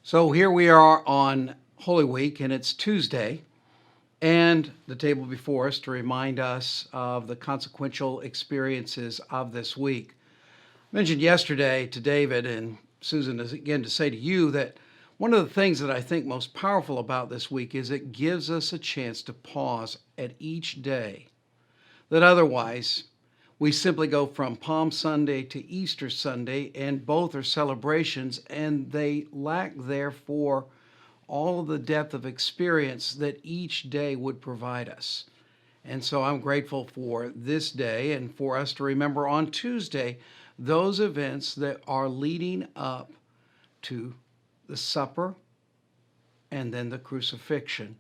So here we are on Holy Week, and it's Tuesday, and the table before us to remind us of the consequential experiences of this week. I mentioned yesterday to David and Susan again to say to you that one of the things that I think most powerful about this week is it gives us a chance to pause at each day, that otherwise we simply go from Palm Sunday to Easter Sunday, and both are celebrations, and they lack, therefore, all of the depth of experience that each day would provide us. And so I'm grateful for this day and for us to remember on Tuesday those events that are leading up to the supper and then the crucifixion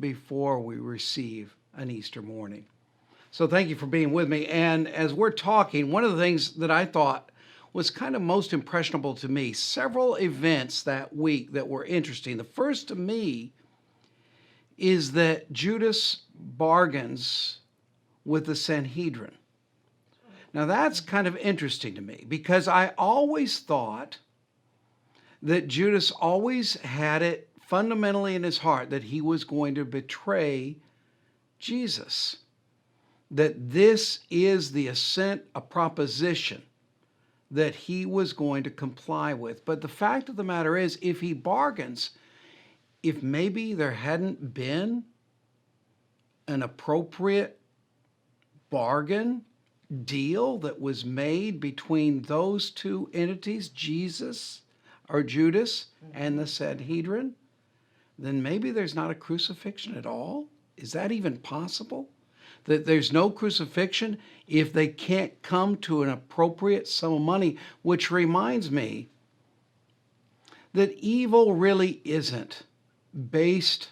before we receive an Easter morning. So thank you for being with me. And as we're talking, one of the things that I thought was kind of most impressionable to me, several events that week that were interesting. The first to me is that Judas bargains with the Sanhedrin. Now that's kind of interesting to me because I always thought that Judas always had it fundamentally in his heart that he was going to betray Jesus. That this is the assent, a proposition that he was going to comply with. But the fact of the matter is, if he bargains, if maybe there hadn't been an appropriate bargain deal that was made between those two entities, Jesus or Judas and the Sanhedrin, then maybe there's not a crucifixion at all. Is that even possible? That there's no crucifixion if they can't come to an appropriate sum of money, which reminds me that evil really isn't based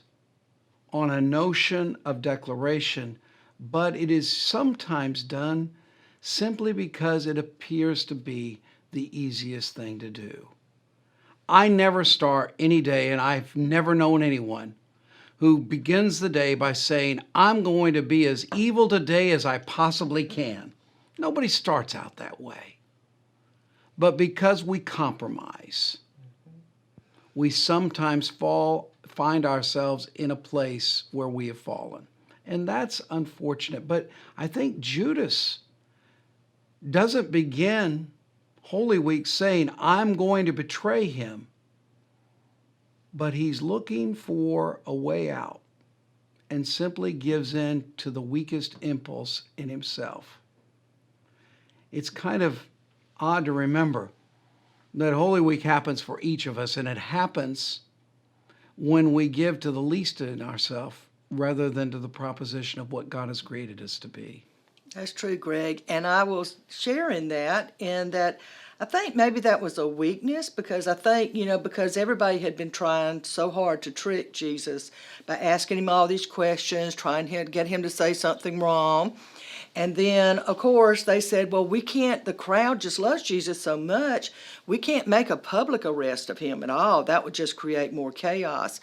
on a notion of declaration, but it is sometimes done simply because it appears to be the easiest thing to do. I never start any day, and I've never known anyone who begins the day by saying, I'm going to be as evil today as I possibly can. Nobody starts out that way. But because we compromise, we sometimes find ourselves in a place where we have fallen. And that's unfortunate. But I think Judas doesn't begin Holy Week saying, I'm going to betray him. But he's looking for a way out and simply gives in to the weakest impulse in himself. It's kind of odd to remember that Holy Week happens for each of us, and it happens when we give to the least in ourselves rather than to the proposition of what God has created us to be. That's true, Greg. And I will share in that I think maybe that was a weakness because I think, because everybody had been trying so hard to trick Jesus by asking him all these questions, trying to get him to say something wrong. And then, of course, they said, well, we can't, the crowd just loves Jesus so much, we can't make a public arrest of him at all. That would just create more chaos.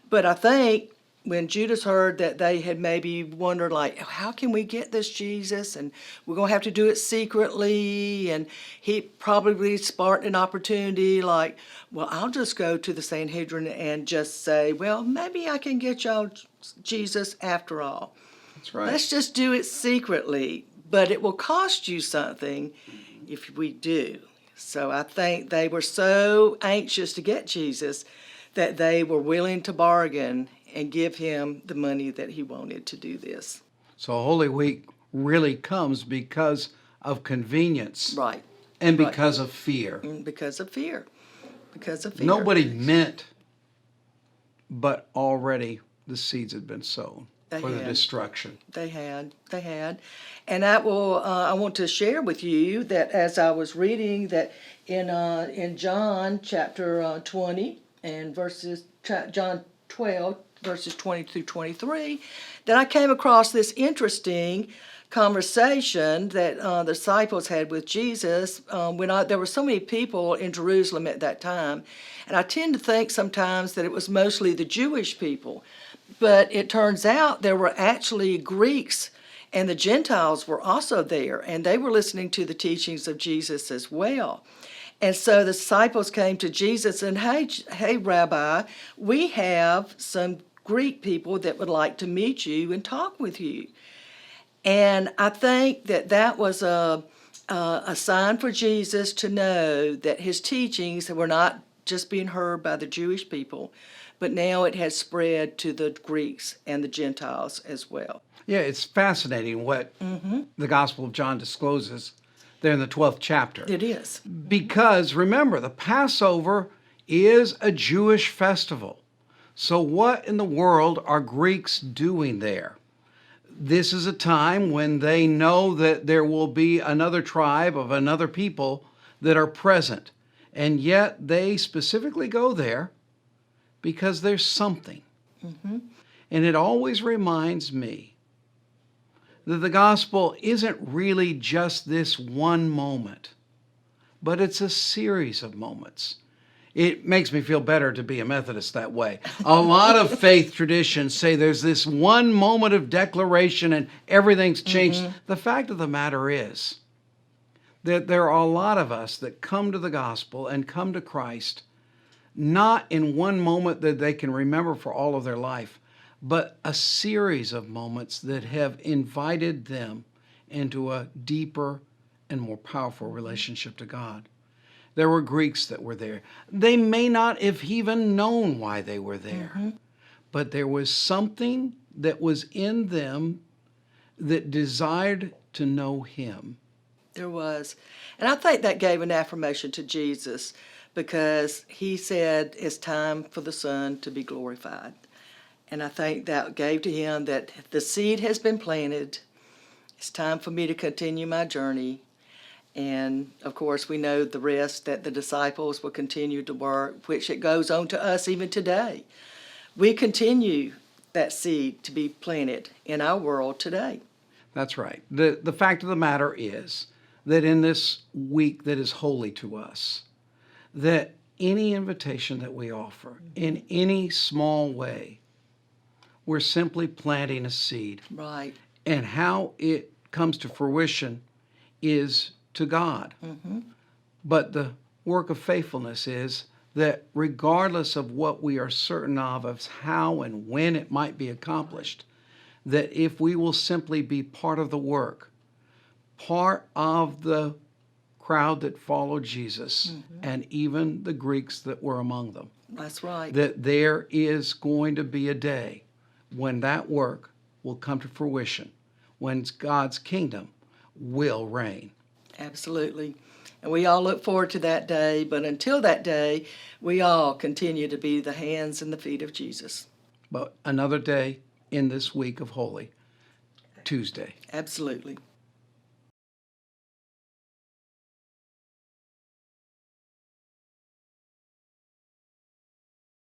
But I think when Judas heard that they had maybe wondered, like, how can we get this Jesus? And we're going to have to do it secretly. And he probably sparked an opportunity like, well, I'll just go to the Sanhedrin and just say, well, maybe I can get y'all Jesus after all. That's right. Let's just do it secretly. But it will cost you something if we do. So I think they were so anxious to get Jesus that they were willing to bargain and give him the money that he wanted to do this. So Holy Week really comes because of convenience. Right. And because of fear. Because of fear. Because of fear. Nobody meant, but already the seeds had been sown for the destruction. They had. And I want to share with you that as I was reading that in John chapter 20 and John 12, verses 20 through 23, that I came across this interesting conversation that the disciples had with Jesus there were so many people in Jerusalem at that time. And I tend to think sometimes that it was mostly the Jewish people. But it turns out there were actually Greeks and the Gentiles were also there, and they were listening to the teachings of Jesus as well. And so the disciples came to Jesus and, hey, Rabbi, we have some Greek people that would like to meet you and talk with you. And I think that was a sign for Jesus to know that his teachings were not just being heard by the Jewish people, but now it has spread to the Greeks and the Gentiles as well. Yeah, it's fascinating what the Gospel of John discloses there in the 12th chapter. It is. Because remember, the Passover is a Jewish festival. So what in the world are Greeks doing there? This is a time when they know that there will be another tribe of another people that are present. And yet they specifically go there because there's something. And it always reminds me that the gospel isn't really just this one moment, but it's a series of moments. It makes me feel better to be a Methodist that way. A lot of faith traditions say there's this one moment of declaration and everything's changed. The fact of the matter is that there are a lot of us that come to the gospel and come to Christ not in one moment that they can remember for all of their life, but a series of moments that have invited them into a deeper and more powerful relationship to God. There were Greeks that were there. They may not have even known why they were there, but there was something that was in them that desired to know him. There was. And I think that gave an affirmation to Jesus because he said it's time for the Son to be glorified. And I think that gave to him that the seed has been planted. It's time for me to continue my journey. And, of course, we know the rest, that the disciples will continue to work, which it goes on to us even today. We continue that seed to be planted in our world today. That's right. The fact of the matter is that in this week that is holy to us, that any invitation that we offer in any small way, we're simply planting a seed. Right. And how it comes to fruition is to God. But the work of faithfulness is that regardless of what we are certain of how and when it might be accomplished, that if we will simply be part of the work, part of the crowd that followed Jesus, and even the Greeks that were among them. That's right. That there is going to be a day when that work will come to fruition, when God's kingdom will reign. Absolutely. And we all look forward to that day, but until that day, we all continue to be the hands and the feet of Jesus. But another day in this week of Holy Tuesday. Absolutely.